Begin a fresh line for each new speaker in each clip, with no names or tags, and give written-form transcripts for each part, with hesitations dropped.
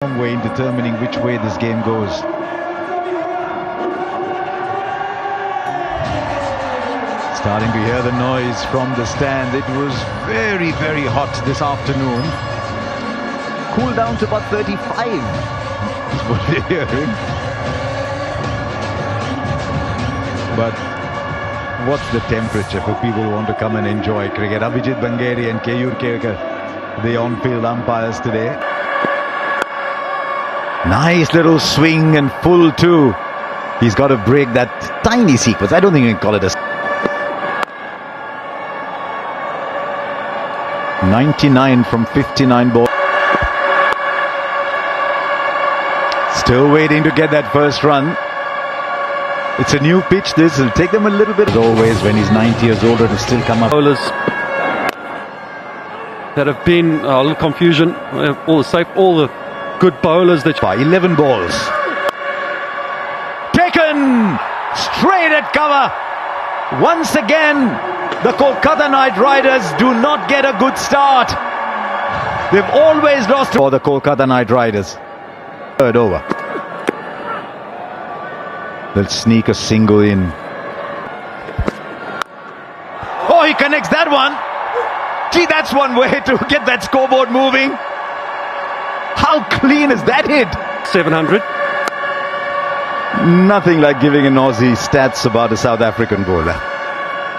Long way in determining which way this game goes. Starting to hear the noise from the stand. It was very, very hot this afternoon. Cooled down to about 35 is what we're hearing. But what's the temperature for people who want to come and enjoy cricket? Abhijit Bangeri and KKR, the on-field umpires today. Nice little swing and full too. He's got to break that tiny sequence. I don't think you can call it a 99 from 59 balls. Still waiting to get that first run. It's a new pitch. This will take them a little bit. As always, when he's 90 years older, to still come up.
Bowlers that have been a little confusion. All the good bowlers that.
By 11 balls. Taken straight at cover. Once again, the Kolkata Knight Riders do not get a good start. They've always lost for the Kolkata Knight Riders. Third over. They'll sneak a single in. Oh, he connects that one. Gee, that's one way to get that scoreboard moving. How clean is that hit?
700.
Nothing like giving an Aussie stats about a South African bowler.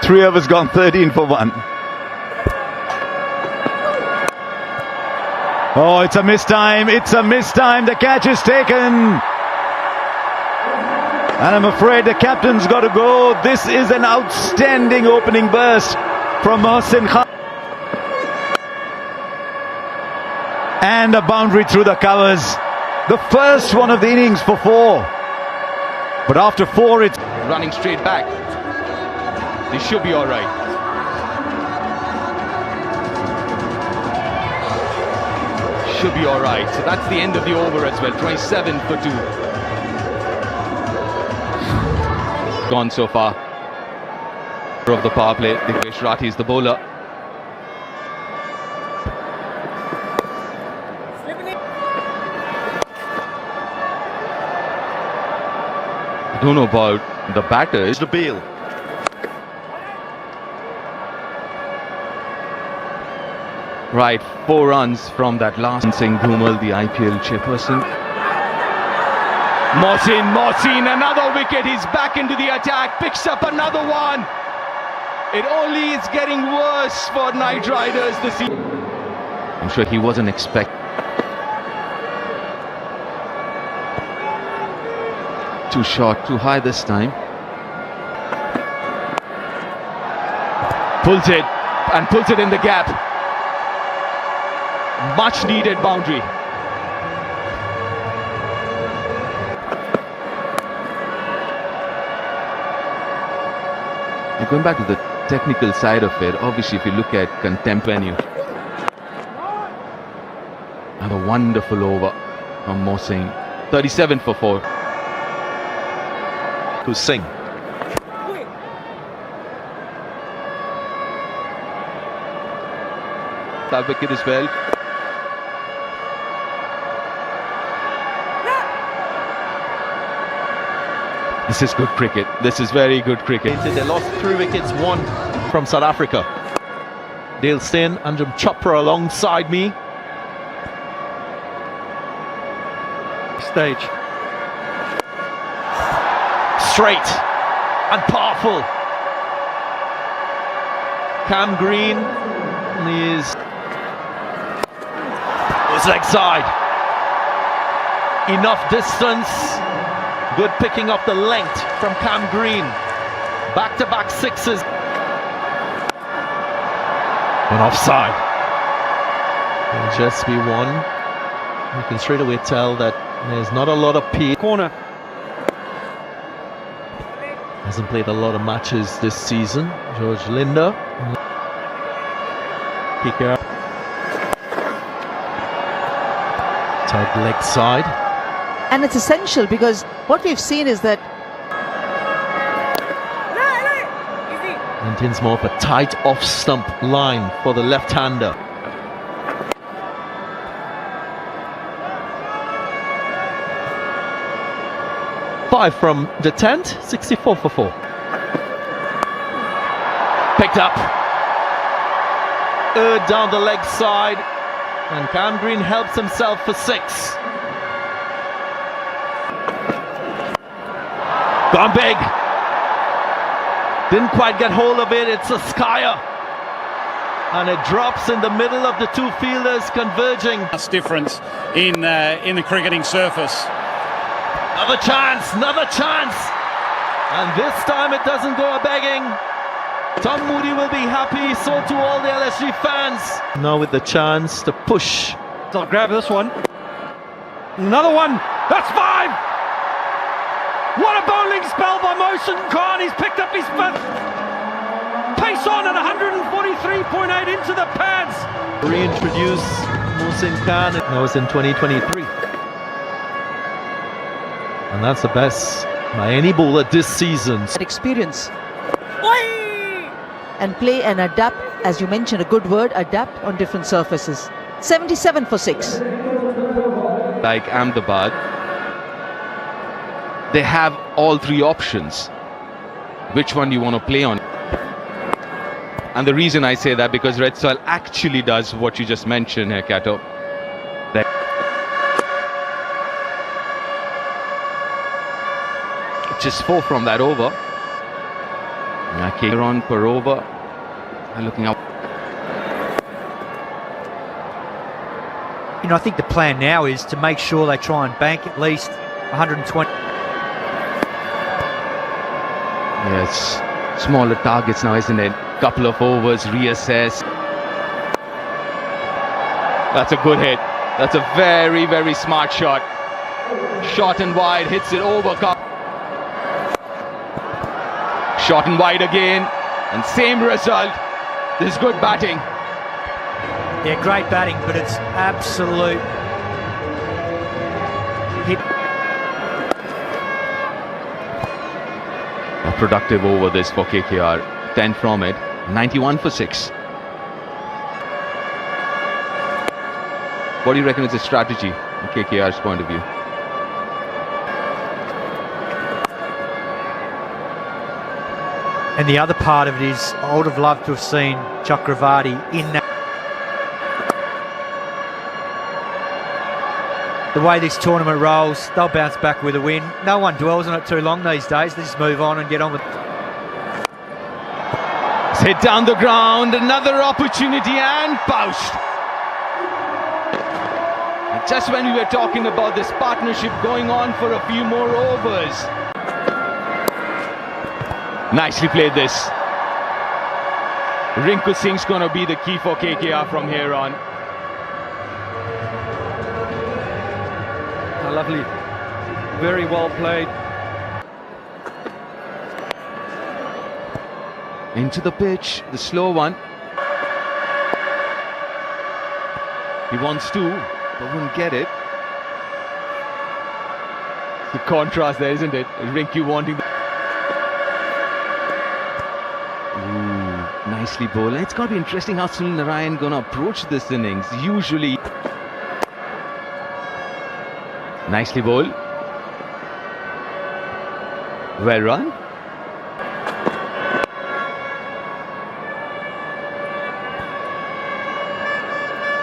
3 overs gone, 13 for 1. Oh, it's a mistime. It's a mistime. The catch is taken. And I'm afraid the captain's got to go. This is an outstanding opening burst from Mohsin Khan. And a boundary through the covers. The first one of the innings for 4. But after 4, it's
running straight back. They should be all right. Should be all right. So that's the end of the over as well. 27 for 2. Gone so far. Of the power play. Digvesh Rathi is the bowler. I don't know about the batter. It's the Bale. Right, 4 runs from that last. Singh Bhumal, the IPL chairperson. Mohsin, another wicket. He's back into the attack. Picks up another one. It only is getting worse for Knight Riders this season. I'm sure he wasn't expecting. Too short, too high this time. Pulls it and pulls it in the gap. Much needed boundary. Going back to the technical side of it, obviously if you look at contemporary, another wonderful over from Mohsin. 37 for 4. To Singh. That wicket as well. This is good cricket. This is very good cricket.
They lost 3 wickets, 1 from South Africa. Dale Steyn, Anjum Chopra alongside me.
Stage.
Straight and powerful. Cam Green is leg side. Enough distance. Good picking up the length from Cam Green. Back-to-back 6s. An offside. It'll just be 1. You can straight away tell that there's not a lot of P.
Corner.
Hasn't played a lot of matches this season. George Linder. KKR. Tight leg side.
And it's essential because what we've seen is that
Maintains more of a tight off-stump line for the left-hander. 5 from the 10th, 64 for 4. Picked up. Down the leg side. And Cam Green helps himself for 6. Gone big. Didn't quite get hold of it. It's a Skyer. And it drops in the middle of the two fielders converging.
That's difference in the cricketing surface.
Another chance, another chance. And this time it doesn't go a-begging. Tom Moody will be happy, so too all the LSG fans. Now with the chance to push.
I'll grab this one. Another one. That's 5. What a bowling spell by Mohsin Khan. He's picked up his 5th. Pace on at 143.8 into the pads.
Reintroduce Mohsin Khan. That was in 2023. And that's the best by any bowler this season.
Experience. And play and adapt, as you mentioned, a good word, adapt on different surfaces. 77 for 6.
Like Ahmedabad, they have all 3 options. Which one do you want to play on? And the reason I say that, because Red Soil actually does what you just mentioned here, Kato. Just 4 from that over. KKR per over. Looking up.
You know, I think the plan now is to make sure they try and bank at least 120.
Yes, smaller targets now, isn't it? Couple of overs, reassess. That's a good hit. That's a very, very smart shot. Short and wide, hits it over. Short and wide again, and same result. This is good batting.
Yeah, great batting, but it's absolute hit.
A productive over this for KKR. 10 from it, 91 for 6. What do you reckon is the strategy from KKR's point of view?
And the other part of it is, I would have loved to have seen Chakravarti in that. The way this tournament rolls, they'll bounce back with a win. No one dwells on it too long these days. They just move on and get on with it.
It's hit down the ground, another opportunity and poused. And just when we were talking about this partnership going on for a few more overs. Nicely played this. Rinku Singh's going to be the key for KKR from here on.
Lovely. Very well played.
Into the pitch, the slow one. He wants to, but wouldn't get it. The contrast there, isn't it? Rinku wanting the... Nicely bowled. It's got to be interesting how Sunil Narayan going to approach this innings. Usually... Nicely bowled. Well run.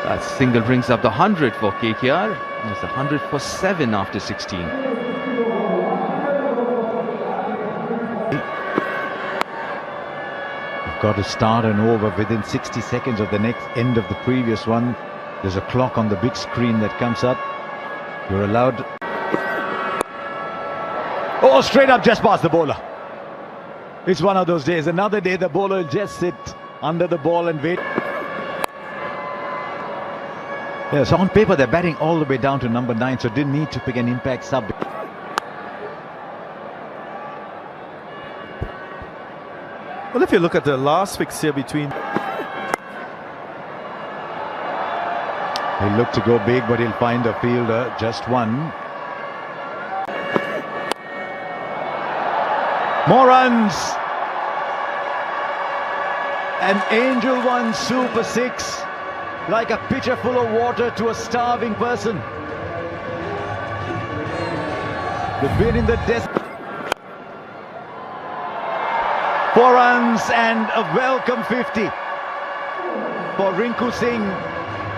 That single brings up the 100 for KKR. It's 100 for 7 after 16.
You've got to start an over within 60 seconds of the next end of the previous one. There's a clock on the big screen that comes up. You're allowed. Oh, straight up just past the bowler. It's one of those days. Another day the bowler will just sit under the ball and wait. Yeah, so on paper they're batting all the way down to number 9, so didn't need to pick an impact sub.
Well, if you look at the last fixture between...
He'll look to go big, but he'll find a fielder, just one. More runs. An angel one, super 6. Like a pitcher full of water to a starving person. They've been in the 4 runs and a welcome 50 for Rinku Singh.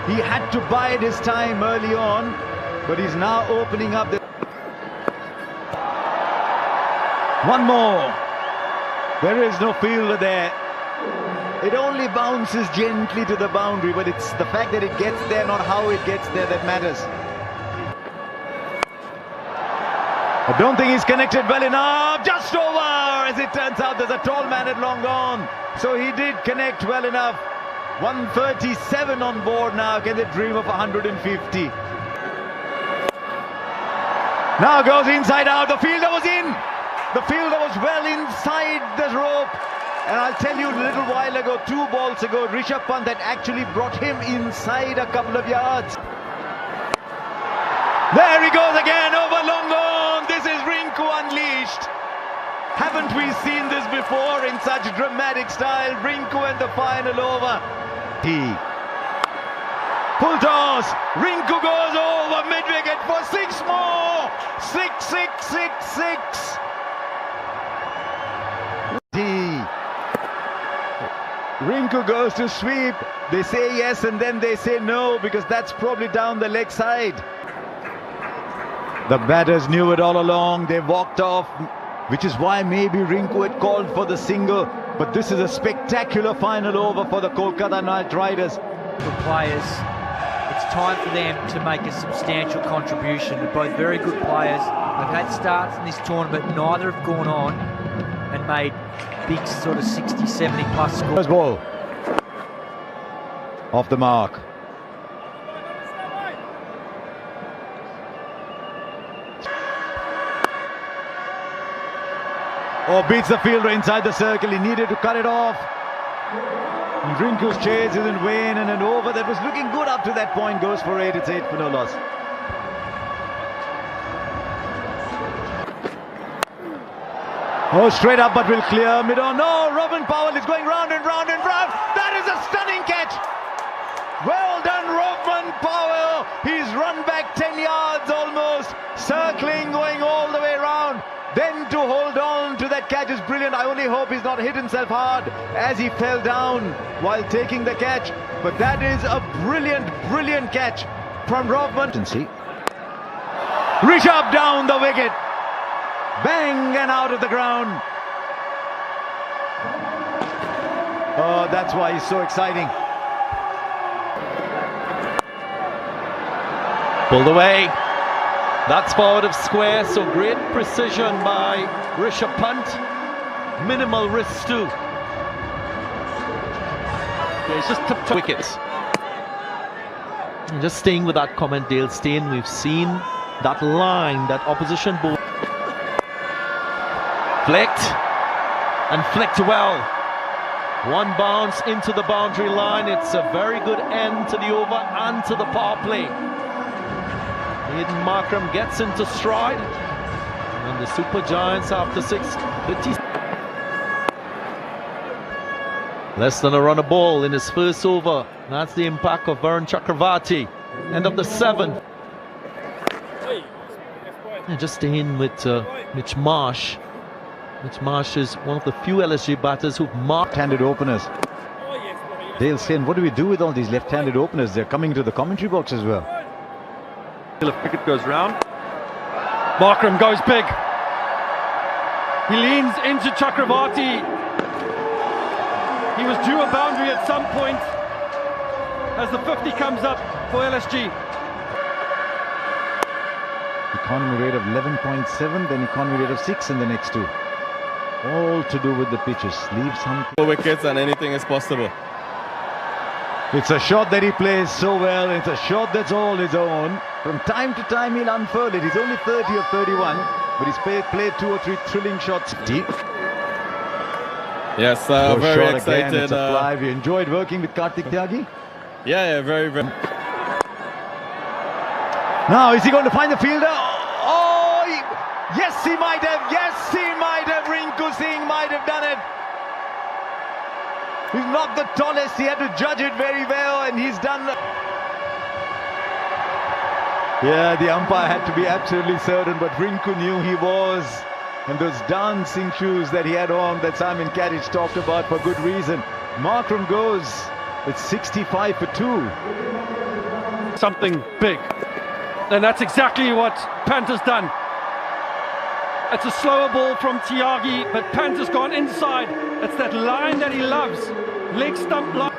He had to bide his time early on, but he's now opening up the... One more. There is no fielder there. It only bounces gently to the boundary, but it's the fact that it gets there, not how it gets there, that matters. I don't think he's connected well enough. Just over. As it turns out, there's a tall man at long on. So he did connect well enough. 137 on board now. Can they dream of 150? Now goes inside out. The fielder was in. The fielder was well inside the rope. And I'll tell you, a little while ago, 2 balls ago, Rishabh Pant had actually brought him inside a couple of yards. There he goes again, over long on. This is Rinku unleashed. Haven't we seen this before in such dramatic style? Rinku and the final over. Full toss. Rinku goes over mid-wicket for 6 more. 6, 6, 6, 6. Rinku goes to sweep. They say yes and then they say no, because that's probably down the leg side. The batters knew it all along. They walked off, which is why maybe Rinku had called for the single. But this is a spectacular final over for the Kolkata Knight Riders.
For players, it's time for them to make a substantial contribution. They're both very good players. They've had starts in this tournament. Neither have gone on and made big sort of 60, 70 plus scores.
First ball. Off the mark. Oh, beats the fielder inside the circle. He needed to cut it off. And Rinku's chase is in vain, and an over that was looking good up to that point goes for 8. It's 8 for no loss. Oh, straight up, but will clear mid-on. No, Robin Powell is going round and round and round. That is a stunning catch. Well done, Robin Powell. He's run back 10 yards almost, circling, going all the way round. Then to hold on to that catch is brilliant. I only hope he's not hit himself hard as he fell down while taking the catch. But that is a brilliant, brilliant catch from Robin. Rishabh down the wicket. Bang, and out of the ground. Oh, that's why he's so exciting.
Pulled away. That's forward of square, so great precision by Rishabh Pant. Minimal risk too. Yeah, it's just tough wickets. And just staying with that comment, Dale Steyn, we've seen that line, that opposition ball. Flicked, and flicked well. One bounce into the boundary line. It's a very good end to the over and to the power play. Aiden Markram gets into stride, and the Super Giants after 6:50. Less than a run a ball in his first over. That's the impact of Varun Chakravarti. End of the 7th. And just staying with Mitch Marsh. Mitch Marsh is one of the few LSG batters who've marked
Left-handed openers. Dale Steyn, what do we do with all these left-handed openers? They're coming to the commentary box as well.
If cricket goes round.
Markram goes big. He leans into Chakravarti. He was due a boundary at some point as the 50 comes up for LSG.
Economy rate of 11.7, then economy rate of 6 in the next 2. All to do with the pitches. Leave some
Wickets and anything is possible.
It's a shot that he plays so well. It's a shot that's all his own. From time to time he'll unfurl it. He's only 30 of 31, but he's played 2 or 3 thrilling shots. Deep.
Yes,
Shot
very
again.
excited.
It's a fly. You enjoyed working with Karthik Tyagi?
Yeah, very, very.
Now, is he going to find the fielder? Oh, yes, he might have. Yes, he might have. Rinku Singh might have done it. He's not the tallest. He had to judge it very well, and he's done. Yeah, the umpire had to be absolutely certain, but Rinku knew he was. And those dancing shoes that he had on that Simon Kadich talked about for good reason. Markram goes. It's 65 for 2.
Something big. And that's exactly what Panther's done. It's a slower ball from Tyagi, but Panther's gone inside. It's that line that he loves. Leg stump line.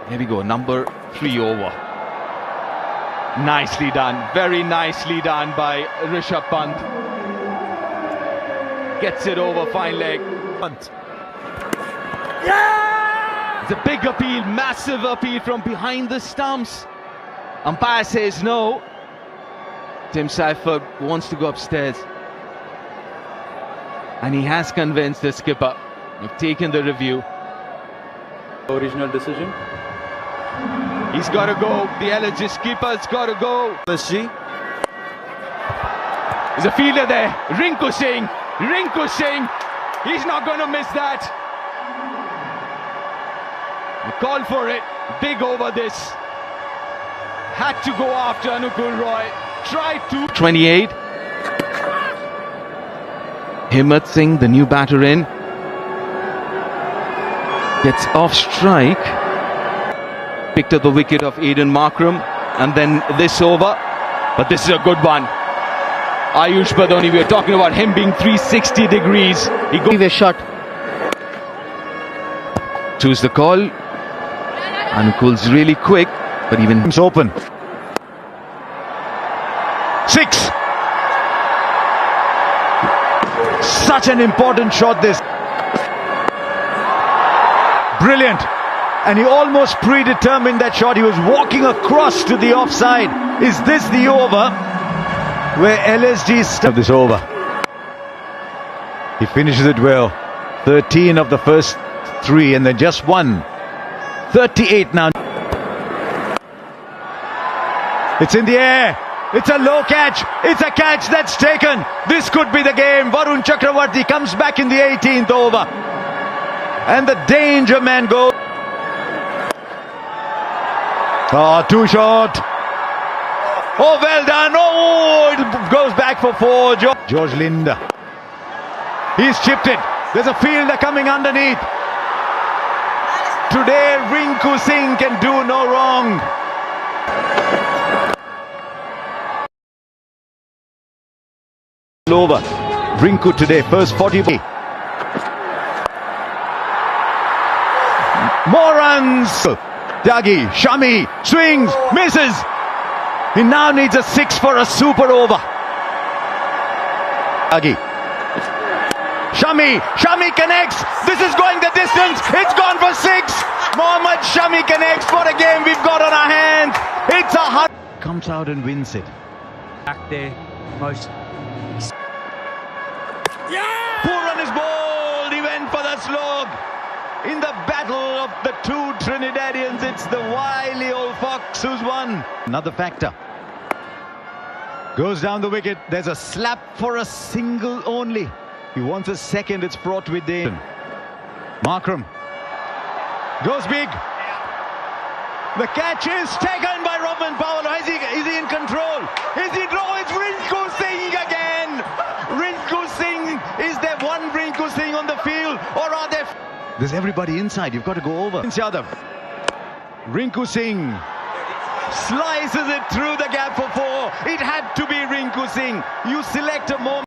Here we go, number 3 over. Nicely done, very nicely done by Rishabh Pant. Gets it over, fine leg. Pant. Yeah! It's a big appeal, massive appeal from behind the stumps. Umpire says no. Tim Seifert wants to go upstairs. And he has convinced the skipper. They've taken the review.
Original decision.
He's got to go. The LSG skipper's got to go.
LSG.
There's a fielder there. Rinku Singh. Rinku Singh. He's not going to miss that. A call for it. Big over this. Had to go after Anukul Roy. Tried to. 28. Himmat Singh, the new batter in. Gets off strike. Picked up the wicket of Aiden Markram. And then this over. But this is a good one. Ayush Badoni, we are talking about him being 360 degrees. He goes a shot. Choose the call. Anukul's really quick, but even
It's open. 6. Such an important shot this. Brilliant. And he almost predetermined that shot. He was walking across to the offside. Is this the over where LSG stuck this over? He finishes it well. 13 of the first 3 and then just 1. 38 now. It's in the air. It's a low catch. It's a catch that's taken. This could be the game. Varun Chakravarti comes back in the 18th over. And the danger man goes. Oh, too short. Oh, well done. Oh, it goes back for 4. George Linda. He's chipped it. There's a fielder coming underneath. Today, Rinku Singh can do no wrong. Over. Rinku today, first 40. More runs. Tyagi, Shami, swings, misses. He now needs a 6 for a super over. Tyagi. Shami connects. This is going the distance. It's gone for 6. Mohammad Shami connects. What a game we've got on our hands. It's a hard. Comes out and wins it.
Back there, most.
Poor on his ball. He went for the slog. In the battle of the 2 Trinidadians, it's the wily old fox who's won. Another factor. Goes down the wicket. There's a slap for a single only. He wants a second. It's fraught with danger. Markram goes big. The catch is taken by Robin Powell. Is he in control? Is he? No, it's Rinku Singh again. Rinku Singh. Is there one Rinku Singh on the field, or are there? There's everybody inside. You've got to go over. Yadav. Rinku Singh slices it through the gap for 4. It had to be Rinku Singh. You select a moment.